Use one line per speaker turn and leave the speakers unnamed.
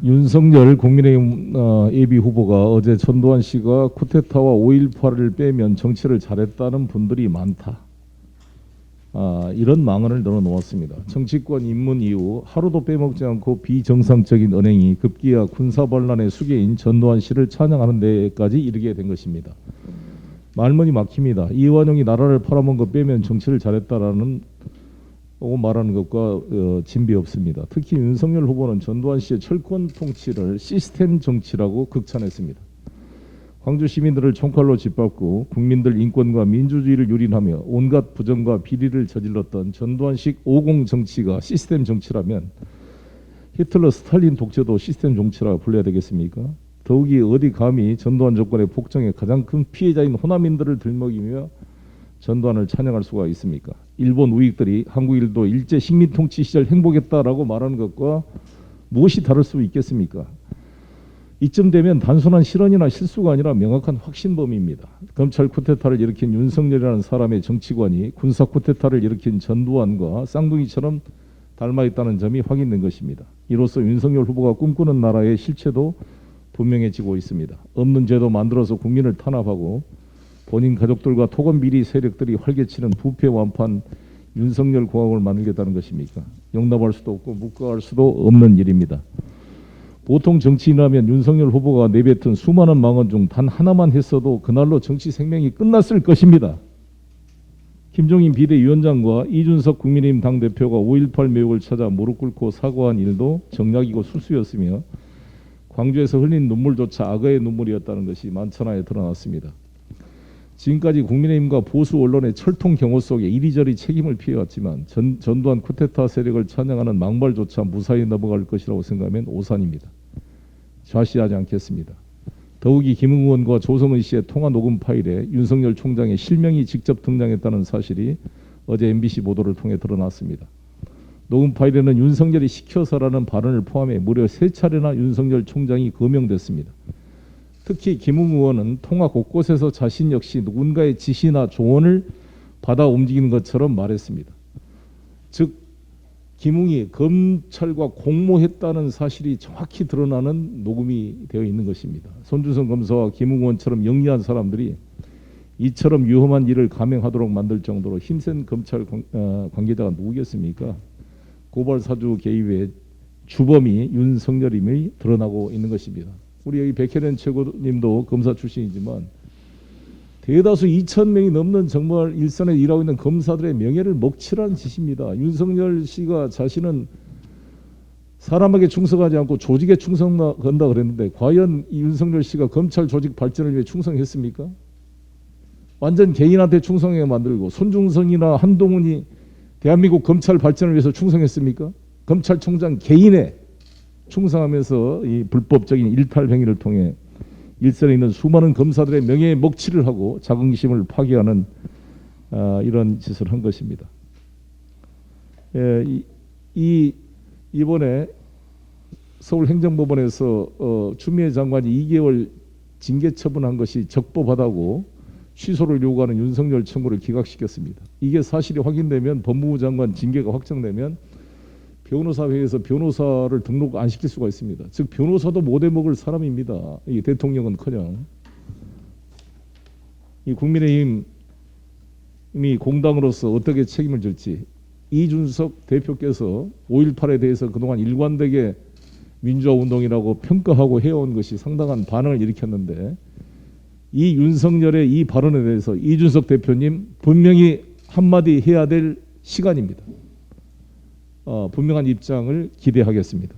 윤석열 국민의힘 예비 후보가 어제 전두환 씨가 쿠데타와 5.18을 빼면 정치를 잘했다는 분들이 많다. 이런 망언을 늘어놓았습니다. 정치권 입문 이후 하루도 빼먹지 않고 비정상적인 언행이 급기야 군사반란의 수괴인 전두환 씨를 찬양하는 데까지 이르게 된 것입니다. 말문이 막힙니다. 이완용이 나라를 팔아먹은 거 빼면 정치를 잘했다라는 말하는 것과 진비 없습니다. 특히 윤석열 후보는 전두환 씨의 철권 통치를 시스템 정치라고 극찬했습니다. 광주 시민들을 총칼로 짓밟고 국민들 인권과 민주주의를 유린하며 온갖 부정과 비리를 저질렀던 전두환식 50 정치가 시스템 정치라면 히틀러 스탈린 독재도 시스템 정치라 불러야 되겠습니까? 더욱이 어디 감히 전두환 정권의 폭정의 가장 큰 피해자인 호남인들을 들먹이며 전두환을 찬양할 수가 있습니까? 일본 우익들이 한국일도 일제 식민 통치 시절 행복했다라고 말하는 것과 무엇이 다를 수 있겠습니까? 이쯤 되면 단순한 실언이나 실수가 아니라 명확한 확신범입니다. 검찰 쿠데타를 일으킨 윤석열이라는 사람의 정치관이 군사 쿠데타를 일으킨 전두환과 쌍둥이처럼 닮아있다는 점이 확인된 것입니다. 이로써 윤석열 후보가 꿈꾸는 나라의 실체도 분명해지고 있습니다. 없는 제도 만들어서 국민을 탄압하고 본인 가족들과 토건 비리 세력들이 활개치는 부패 완판 윤석열 공화국을 만들겠다는 것입니까? 용납할 수도 없고 묵과할 수도 없는 일입니다. 보통 정치인이라면 윤석열 후보가 내뱉은 수많은 망언 중 단 하나만 했어도 그날로 정치 생명이 끝났을 것입니다. 김종인 비대위원장과 이준석 국민의힘 당대표가 5.18 매혹을 찾아 무릎 꿇고 사과한 일도 정략이고 술수였으며 광주에서 흘린 눈물조차 악어의 눈물이었다는 것이 만천하에 드러났습니다. 지금까지 국민의힘과 보수 언론의 철통 경호 속에 이리저리 책임을 피해왔지만 전두환 쿠데타 세력을 찬양하는 망발조차 무사히 넘어갈 것이라고 생각하면 오산입니다. 좌시하지 않겠습니다. 더욱이 김웅 의원과 조성은 씨의 통화 녹음 파일에 윤석열 총장의 실명이 직접 등장했다는 사실이 어제 MBC 보도를 통해 드러났습니다. 녹음 파일에는 윤석열이 시켜서라는 발언을 포함해 무려 3차례나 윤석열 총장이 거명됐습니다. 특히 김웅 의원은 통화 곳곳에서 자신 역시 누군가의 지시나 조언을 받아 움직이는 것처럼 말했습니다. 즉 김웅이 검찰과 공모했다는 사실이 정확히 드러나는 녹음이 되어 있는 것입니다. 손준성 검사와 김웅 의원처럼 영리한 사람들이 이처럼 위험한 일을 감행하도록 만들 정도로 힘센 검찰 관계자가 누구겠습니까? 고발 사주 개입의 주범이 윤석열임이 드러나고 있는 것입니다. 우리 여기 백혜련 최고님도 검사 출신이지만 대다수 2,000명이 넘는 정말 일선에 일하고 있는 검사들의 명예를 먹칠한 짓입니다. 윤석열 씨가 자신은 사람에게 충성하지 않고 조직에 충성한다 그랬는데 과연 이 윤석열 씨가 검찰 조직 발전을 위해 충성했습니까? 완전 개인한테 충성하게 만들고 손중성이나 한동훈이 대한민국 검찰 발전을 위해서 충성했습니까? 검찰총장 개인에 충성하면서 이 불법적인 일탈 행위를 통해 일선에 있는 수많은 검사들의 명예에 먹칠을 하고 자긍심을 파괴하는 이런 짓을 한 것입니다. 이번에 서울행정법원에서 추미애 장관이 2개월 징계 처분한 것이 적법하다고 취소를 요구하는 윤석열 청구를 기각시켰습니다. 이게 사실이 확인되면 법무부 장관 징계가 확정되면 변호사회에서 변호사를 등록 안 시킬 수가 있습니다. 즉 변호사도 못 해먹을 사람입니다. 이 대통령은커녕 이 국민의힘이 공당으로서 어떻게 책임을 질지 이준석 대표께서 5.18에 대해서 그동안 일관되게 민주화 운동이라고 평가하고 해온 것이 상당한 반응을 일으켰는데 이 윤석열의 이 발언에 대해서 이준석 대표님 분명히 한마디 해야 될 시간입니다. 분명한 입장을 기대하겠습니다.